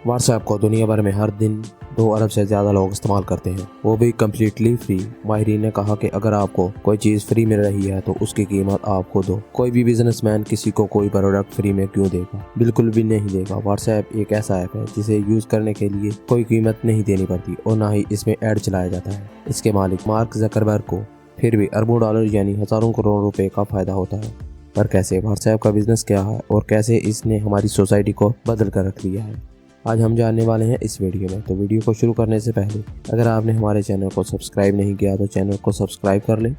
WhatsApp को दुनिया भर में हर दिन 2 अरब से ज़्यादा लोग इस्तेमाल करते हैं, वो भी कम्प्लीटली फ्री। माहिरीन ने कहा कि अगर आपको कोई चीज़ फ्री मिल रही है तो उसकी कीमत आप खुद दो। कोई भी बिजनेसमैन किसी को कोई प्रोडक्ट फ्री में क्यों देगा? बिल्कुल भी नहीं देगा। व्हाट्सएप एक ऐसा ऐप है जिसे यूज़ करने के लिए कोई कीमत नहीं देनी पड़ती और ना ही इसमें ऐड चलाया जाता है। इसके मालिक मार्क ज़करबर्ग को फिर भी अरबों डॉलर यानी हज़ारों करोड़ रुपए का फ़ायदा होता है। पर कैसे? व्हाट्सएप का बिजनेस क्या है और कैसे इसने हमारी सोसाइटी को बदल कर रख दिया है, आज हम जानने वाले हैं इस वीडियो में। तो वीडियो को शुरू करने से पहले अगर आपने हमारे चैनल को सब्सक्राइब नहीं किया तो चैनल को सब्सक्राइब कर लें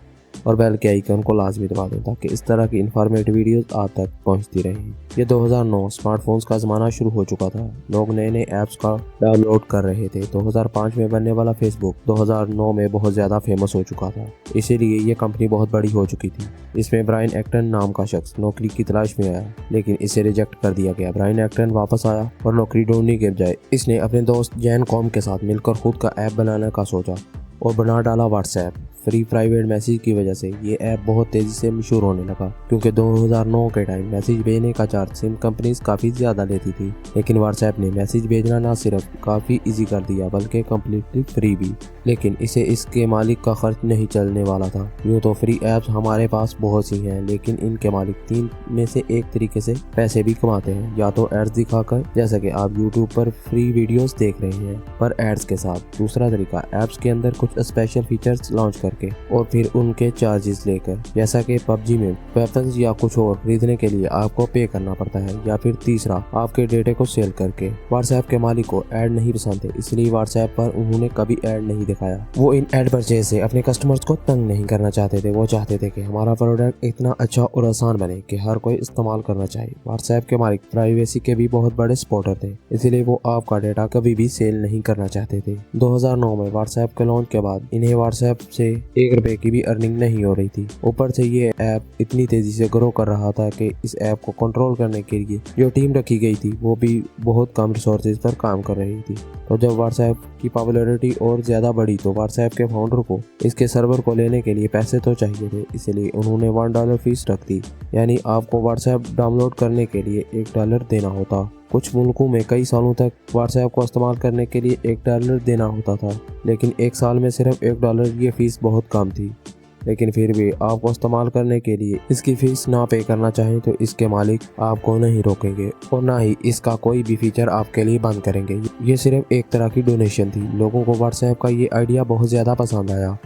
और बेल के आइकन को लाजमी दबा दें ताकि इस तरह की इन्फॉर्मेटिव वीडियोस आप तक पहुंचती रहें। ये 2009 स्मार्टफोन्स का ज़माना शुरू हो चुका था। लोग नए नए ऐप्स का डाउनलोड कर रहे थे। 2005 में बनने वाला फेसबुक 2009 में बहुत ज़्यादा फेमस हो चुका था, इसीलिए ये कंपनी बहुत बड़ी हो चुकी थी। इसमें ब्रायन एक्टन नाम का शख्स नौकरी की तलाश में आया, लेकिन इसे रिजेक्ट कर दिया गया। ब्रायन एक्टन वापस आया और नौकरी ढूंढने के बजाय इसने अपने दोस्त जैन कॉम के साथ मिलकर खुद का ऐप बनाने का सोचा और बना डाला व्हाट्सएप। फ्री प्राइवेट मैसेज की वजह से ये ऐप बहुत तेज़ी से मशहूर होने लगा, क्योंकि 2009 के टाइम मैसेज भेजने का चार्ज सिम कंपनीज काफ़ी ज़्यादा लेती थी। लेकिन व्हाट्सएप ने मैसेज भेजना ना सिर्फ काफ़ी इजी कर दिया बल्कि कम्प्लीटली फ्री भी। लेकिन इसे इसके मालिक का खर्च नहीं चलने वाला था। यूँ तो फ्री ऐप्स हमारे पास बहुत सी हैं, लेकिन इनके मालिक 3 में से एक तरीके से पैसे भी कमाते हैं, या तो एड्स दिखाकर, जैसा कि आप यूट्यूब पर फ्री वीडियोस देख रहे हैं, पर एड्स के साथ। दूसरा तरीका ऐप्स के अंदर कुछ स्पेशल फीचर्स लॉन्च करके और फिर उनके चार्जेस लेकर, जैसा कि पबजी में वेपन्स या कुछ और खरीदने के लिए आपको पे करना पड़ता है। या फिर तीसरा आपके डेटे को सेल करके। व्हाट्सएप के मालिक को ऐड नहीं पसंद थे, इसलिए व्हाट्सएप पर उन्होंने कभी ऐड नहीं दिखाया। वो इन ऐड परचेज से अपने कस्टमर्स को तंग नहीं करना चाहते थे। वो चाहते थे कि हमारा प्रोडक्ट इतना अच्छा और आसान बने कि हर कोई इस्तेमाल करना चाहिए। व्हाट्सएप के मालिक प्राइवेसी के भी बहुत बड़े सपोर्टर थे, इसलिए वो आपका डेटा कभी भी सेल नहीं करना चाहते थे। 2009 में व्हाट्सएप के लॉन्च के बाद इन्हें व्हाट्सएप से 1 रुपए की भी अर्निंग नहीं हो रही थी। ऊपर से ये ऐप इतनी तेजी से ग्रो कर रहा था कि इस ऐप को कंट्रोल करने के लिए जो टीम रखी गई थी वो भी बहुत कम रिसोर्सेज पर काम कर रही थी। तो जब व्हाट्सएप की पॉपुलैरिटी और ज़्यादा बढ़ी तो व्हाट्सएप के फाउंडर को इसके सर्वर को लेने के लिए पैसे तो चाहिए थे, इसलिए उन्होंने $1 फीस रख दी। यानी आपको व्हाट्सएप डाउनलोड करने के लिए $1 देना होता। कुछ मुल्कों में कई सालों तक व्हाट्सएप को इस्तेमाल करने के लिए $1 देना होता था, लेकिन 1 साल में सिर्फ $1 ये फीस बहुत कम थी। लेकिन फिर भी आपको इस्तेमाल करने के लिए इसकी फीस ना पे करना चाहें तो इसके मालिक आपको नहीं रोकेंगे और ना ही इसका कोई भी फीचर आपके लिए बंद करेंगे। ये सिर्फ एक तरह की डोनेशन थी। लोगों को व्हाट्सएप का ये आइडिया बहुत ज़्यादा पसंद आया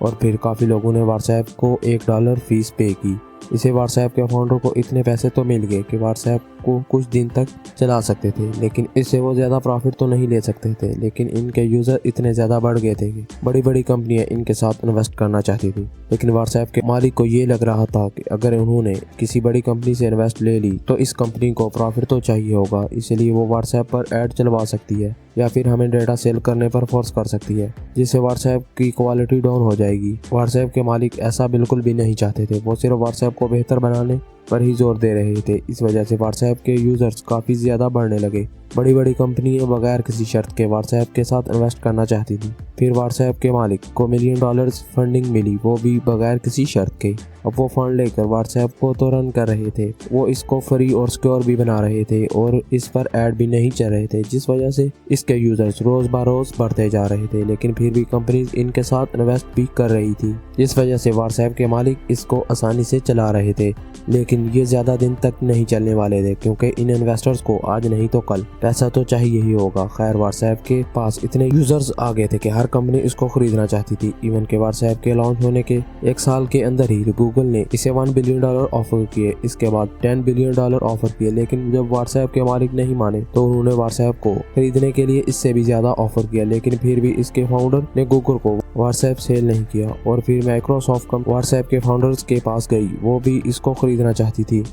और फिर काफ़ी लोगों ने व्हाट्सएप को $1 फीस पे की। इसे व्हाट्सएप के फाउंडर को इतने पैसे तो मिल गए कि व्हाट्सएप को कुछ दिन तक चला सकते थे, लेकिन इससे वो ज़्यादा प्रॉफिट तो नहीं ले सकते थे। लेकिन इनके यूज़र इतने ज़्यादा बढ़ गए थे कि बड़ी बड़ी कंपनियां इनके साथ इन्वेस्ट करना चाहती थी। लेकिन व्हाट्सएप के मालिक को ये लग रहा था कि अगर उन्होंने किसी बड़ी कंपनी से इन्वेस्ट ले ली तो इस कंपनी को प्रॉफिट तो चाहिए होगा, इसलिए वो व्हाट्सएप पर ऐड चलवा सकती है या फिर हमें डेटा सेल करने पर फोर्स कर सकती है, जिससे व्हाट्सएप की क्वालिटी डाउन हो जाएगी। व्हाट्सएप के मालिक ऐसा बिल्कुल भी नहीं चाहते थे। वो सिर्फ व्हाट्सएप को बेहतर बनाने पर ही जोर दे रहे थे। इस वजह से व्हाट्सएप के यूजर्स काफ़ी ज़्यादा बढ़ने लगे। बड़ी बड़ी कंपनियां बगैर किसी शर्त के व्हाट्सएप के साथ इन्वेस्ट करना चाहती थी। फिर व्हाट्सएप के मालिक को $1 मिलियन फंडिंग मिली, वो भी बगैर किसी शर्त के। अब वो फंड लेकर व्हाट्सएप को तो रन कर रहे थे, वो इसको फ्री और सिक्योर भी बना रहे थे और इस पर ऐड भी नहीं चल रहे थे, जिस वजह से इसके यूजर्स रोज बरोज बढ़ते जा रहे थे। लेकिन फिर भी कंपनीज इनके साथ इन्वेस्ट भी कर रही थी, जिस वजह से व्हाट्सएप के मालिक इसको आसानी से चला रहे थे। लेकिन ये ज़्यादा दिन तक नहीं चलने वाले थे, क्योंकि इन इन्वेस्टर्स को आज नहीं तो कल पैसा तो चाहिए ही होगा। खैर, व्हाट्सएप के पास इतने यूजर्स आ गए थे कि हर कंपनी इसको खरीदना चाहती थी। इवन के व्हाट्सएप के लॉन्च होने के 1 साल के अंदर ही गूगल ने इसे $1 बिलियन ऑफर किए, इसके बाद $10 बिलियन ऑफर किए। लेकिन जब व्हाट्सएप के मालिक नहीं माने तो उन्होंने व्हाट्सएप को खरीदने के लिए इससे भी ज्यादा ऑफर किया। लेकिन फिर भी इसके फाउंडर ने गूगल को व्हाट्सएप सेल नहीं किया और फिर माइक्रोसॉफ्ट व्हाट्सएप के फाउंडर्स के पास गई। वो भी इसको खरीदना चाहती थी,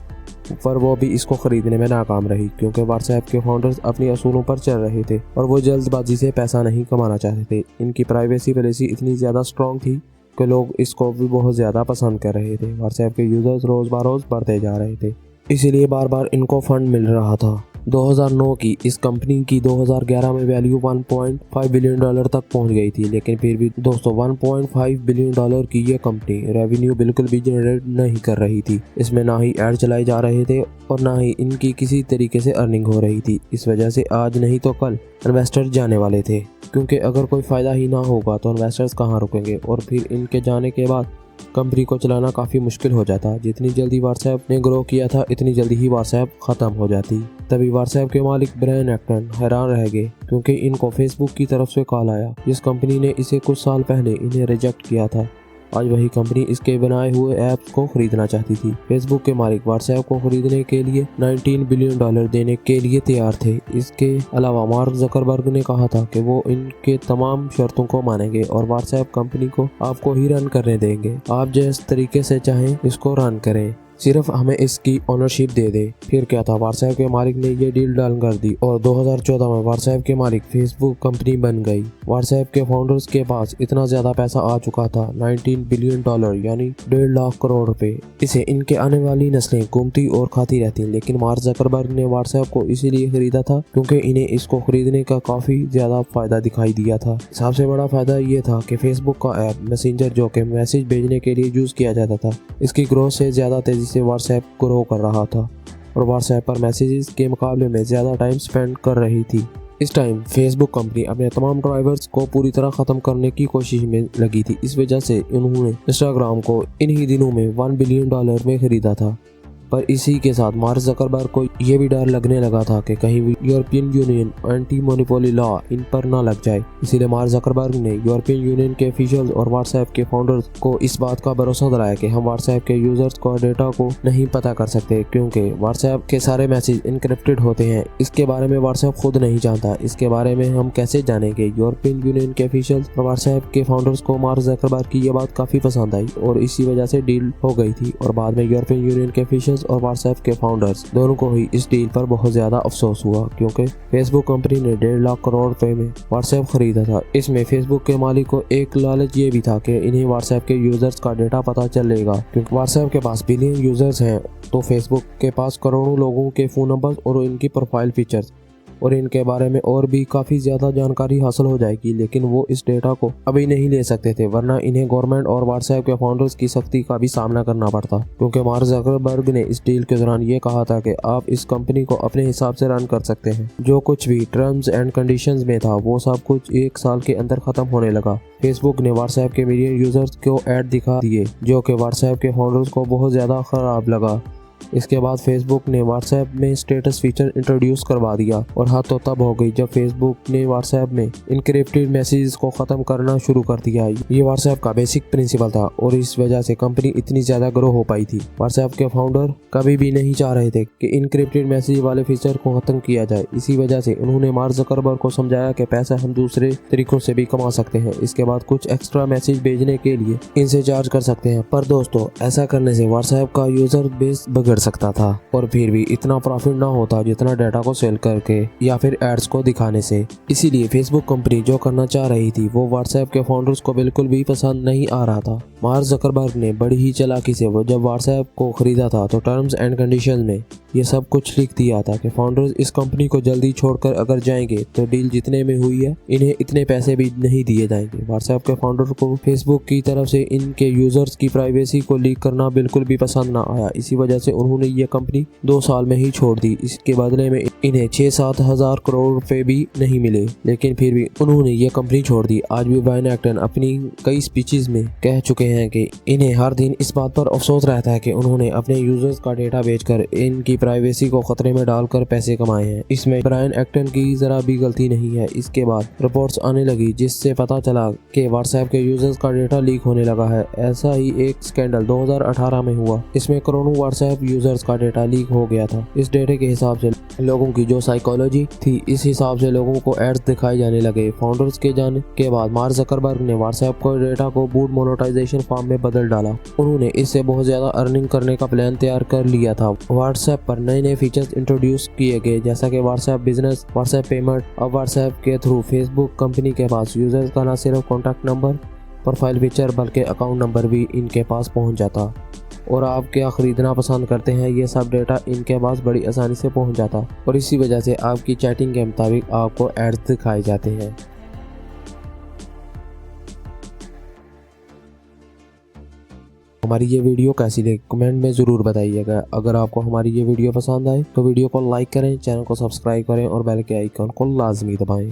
पर वो भी इसको खरीदने में नाकाम रही, क्योंकि व्हाट्सएप के फाउंडर्स अपनी असूलों पर चल रहे थे और वो जल्दबाजी से पैसा नहीं कमाना चाहते थे। इनकी प्राइवेसी पॉलिसी इतनी ज़्यादा स्ट्रॉन्ग थी कि लोग इसको भी बहुत ज़्यादा पसंद कर रहे थे। व्हाट्सएप के यूज़र्स रोज़ बरोज़ बढ़ते जा रहे थे, इसीलिए बार बार इनको फंड मिल रहा था। 2009 की इस कंपनी की 2011 में वैल्यू 1.5 बिलियन डॉलर तक पहुंच गई थी, लेकिन फिर भी दोस्तों 1.5 बिलियन डॉलर की ये कंपनी रेवेन्यू बिल्कुल भी जनरेट नहीं कर रही थी। इसमें ना ही ऐड चलाए जा रहे थे और ना ही इनकी किसी तरीके से अर्निंग हो रही थी। इस वजह से आज नहीं तो कल इन्वेस्टर जाने वाले थे, क्योंकि अगर कोई फ़ायदा ही ना होगा तो इन्वेस्टर्स कहाँ रुकेंगे और फिर इनके जाने के बाद कंपनी को चलाना काफ़ी मुश्किल हो जाता। जितनी जल्दी व्हाट्सएप ने ग्रो किया था इतनी जल्दी ही व्हाट्सएप ख़त्म हो जाती। तभी व्हाट्सएप के मालिक ब्रायन एक्टन हैरान रह गए, क्योंकि इनको फेसबुक की तरफ से कॉल आया। जिस कंपनी ने इसे कुछ साल पहले इन्हें रिजेक्ट किया था, आज वही कंपनी इसके बनाए हुए ऐप्स को खरीदना चाहती थी। फेसबुक के मालिक व्हाट्सएप को खरीदने के लिए 19 बिलियन डॉलर देने के लिए तैयार थे। इसके अलावा मार्क जकरबर्ग ने कहा था कि वो इनके तमाम शर्तों को मानेंगे और व्हाट्सएप कंपनी को आपको ही रन करने देंगे। आप जिस तरीके से चाहें इसको रन करें, सिर्फ हमें इसकी ओनरशिप दे दे। फिर क्या था, व्हाट्सएप के मालिक ने ये डील डन कर दी और 2014 में व्हाट्सएप के मालिक फेसबुक कंपनी बन गई। व्हाट्सएप के फाउंडर्स के पास इतना ज्यादा पैसा आ चुका था, 19 बिलियन डॉलर यानी 1.5 लाख करोड़ रुपए। इसे इनके आने वाली नस्लें घूमती और खाती रहती, लेकिन मार्क जकरबर्ग ने व्हाट्सएप को इसीलिए खरीदा था क्योंकि इन्हें इसको खरीदने का काफी ज्यादा फायदा दिखाई दिया था। सबसे बड़ा फायदा ये था कि फेसबुक का ऐप मैसेंजर, जो कि मैसेज भेजने के लिए यूज किया जाता था, इसकी ग्रोथ से ज्यादा तेजी से व्हाट्सएप ग्रो कर रहा था और व्हाट्सएप पर मैसेजेस के मुकाबले में ज्यादा टाइम स्पेंड कर रही थी। इस टाइम फेसबुक कंपनी अपने तमाम ड्राइवर्स को पूरी तरह खत्म करने की कोशिश में लगी थी। इस वजह से उन्होंने इंस्टाग्राम को इन्हीं दिनों में 1 बिलियन डॉलर में खरीदा था। पर इसी के साथ मार्क जकरबर्ग को ये भी डर लगने लगा था कि कहीं European union anti monopoly law in पर ना लग जाए। इसीलिए मार्क जकरबर्ग ने यूरोपियन यूनियन के ऑफिशियल्स और व्हाट्सएप के फाउंडर्स को इस बात का भरोसा दिलाया कि हम व्हाट्सएप के यूजर्स को डेटा को नहीं पता कर सकते, क्योंकि व्हाट्सएप के सारे मैसेज इनक्रिप्टेड होते हैं। इसके बारे में व्हाट्सएप खुद नहीं जानता। इसके बारे में हम कैसे जानेंगे? यूरोपियन यूनियन के ऑफिशियल्स और व्हाट्सएप के फाउंडर्स को मार्क जकरबर्ग की यह बात काफी पसंद आई और इसी वजह से डील हो गई थी। और बाद में यूरोपियन यूनियन के ऑफिशियल्स और व्हाट्सएप के फाउंडर्स दोनों को ही इस डील पर बहुत ज्यादा अफसोस हुआ, क्योंकि फेसबुक कंपनी ने 1.5 लाख करोड़ रुपए में व्हाट्सएप खरीदा था। इसमें फेसबुक के मालिक को एक लालच ये भी था कि इन्हें व्हाट्सएप के यूजर्स का डेटा पता चलेगा, क्योंकि व्हाट्सएप के पास बिलियन यूजर्स हैं तो फेसबुक के पास करोड़ों लोगों के फोन नंबर और इनकी प्रोफाइल फीचर्स और इनके बारे में और भी काफी ज्यादा जानकारी हासिल हो जाएगी। लेकिन वो इस डेटा को अभी नहीं ले सकते थे, वरना इन्हें गवर्नमेंट और व्हाट्सएप के फाउंडर्स की सख्ती का भी सामना करना पड़ता, क्योंकि मार्क जकरबर्ग ने इस डील के दौरान ये कहा था कि आप इस कंपनी को अपने हिसाब से रन कर सकते हैं। जो कुछ भी टर्म्स एंड कंडीशंस में था वो सब कुछ 1 साल के अंदर खत्म होने लगा। फेसबुक ने व्हाट्सएप के मिलियन यूजर्स को ऐड दिखा दिए, जो कि व्हाट्सएप के फाउंडर्स को बहुत ज्यादा खराब लगा। इसके बाद फेसबुक ने व्हाट्सएप में स्टेटस फीचर इंट्रोड्यूस करवा दिया और हाथ तो तब हो गई जब फेसबुक ने व्हाट्सएप में इनक्रिप्टेड मैसेजेस को खत्म करना शुरू कर दिया। ये व्हाट्सएप का बेसिक प्रिंसिपल था और इस वजह से कंपनी इतनी ज्यादा ग्रो हो पाई थी। व्हाट्सएप के फाउंडर कभी भी नहीं चाह रहे थे कि इनक्रिप्टेड मैसेज वाले फीचर को खत्म किया जाए। इसी वजह से उन्होंने मार्क जकरबर्ग को समझाया कि पैसा हम दूसरे तरीकों से भी कमा सकते हैं। इसके बाद कुछ एक्स्ट्रा मैसेज भेजने के लिए इनसे चार्ज कर सकते हैं। पर दोस्तों, ऐसा करने से व्हाट्सएप का यूजर बेस बिगड़ सकता था और फिर भी इतना प्रॉफिट ना होता जितना डाटा को सेल करके या फिर एड्स को दिखाने से। इसीलिए फेसबुक कंपनी जो करना चाह रही थी वो व्हाट्सएप के फाउंडर्स को बिल्कुल भी पसंद नहीं आ रहा था। मार्क जकरबर्ग ने बड़ी ही चालाकी से वो जब व्हाट्सएप को खरीदा था तो टर्म्स एंड कंडीशंस में ये सब कुछ लिख दिया था कि फाउंडर्स इस कंपनी को जल्दी छोड़कर अगर जाएंगे तो डील जितने में हुई है इन्हें इतने पैसे भी नहीं दिए जाएंगे। व्हाट्सएप के फाउंडर को फेसबुक की तरफ से इनके यूजर्स की प्राइवेसी को लीक करना बिल्कुल भी पसंद ना आया। इसी वजह से उन्होंने ये कंपनी 2 साल में ही छोड़ दी। इसके बदले में इन्हें 6-7 हजार करोड़ रुपए भी नहीं मिले, लेकिन फिर भी उन्होंने ये कंपनी छोड़ दी। आज भी ब्रायन एक्टन अपनी कई स्पीचेस में कह चुके हैं कि इन्हें हर दिन इस बात पर अफसोस रहता है कि उन्होंने अपने यूजर्स का डेटा बेचकर इनकी प्राइवेसी को खतरे में डालकर पैसे कमाए हैं। इसमें ब्रायन एक्टन की जरा भी गलती नहीं है। इसके बाद रिपोर्ट्स आने लगी जिससे पता चला कि व्हाट्सएप के यूजर्स का डेटा लीक होने लगा है। ऐसा ही एक स्कैंडल 2018 में हुआ। इसमें करोड़ों व्हाट्सएप यूजर्स का डेटा लीक हो गया था। इस डेटे के हिसाब से लोगों की जो साइकोलॉजी थी, इस हिसाब से लोगों को एड्स दिखाए जाने लगे। फाउंडर्स के जाने के बाद मार्क जकरबर्ग ने व्हाट्सएप को डेटा को बूट मोनेटाइजेशन फॉर्म में बदल डाला। उन्होंने इससे बहुत ज्यादा अर्निंग करने का प्लान तैयार कर लिया था। व्हाट्सएप पर नए नए फीचर्स इंट्रोड्यूस किए गए, जैसा कि व्हाट्सएप बिजनेस, व्हाट्सएप पेमेंट। अब व्हाट्सएप के थ्रू फेसबुक कंपनी के पास यूजर्स का न सिर्फ कॉन्टैक्ट नंबर प्रोफाइल पिक्चर बल्कि अकाउंट नंबर भी इनके पास पहुंच जाता और आप क्या ख़रीदना पसंद करते हैं ये सब डेटा इनके पास बड़ी आसानी से पहुंच जाता और इसी वजह से आपकी चैटिंग के मुताबिक आपको एड्स दिखाए जाते हैं। हमारी ये वीडियो कैसी लगी कमेंट में ज़रूर बताइएगा। अगर आपको हमारी ये वीडियो पसंद आए तो वीडियो को लाइक करें, चैनल को सब्सक्राइब करें और बेल के आइकन को लाजमी दबाएं।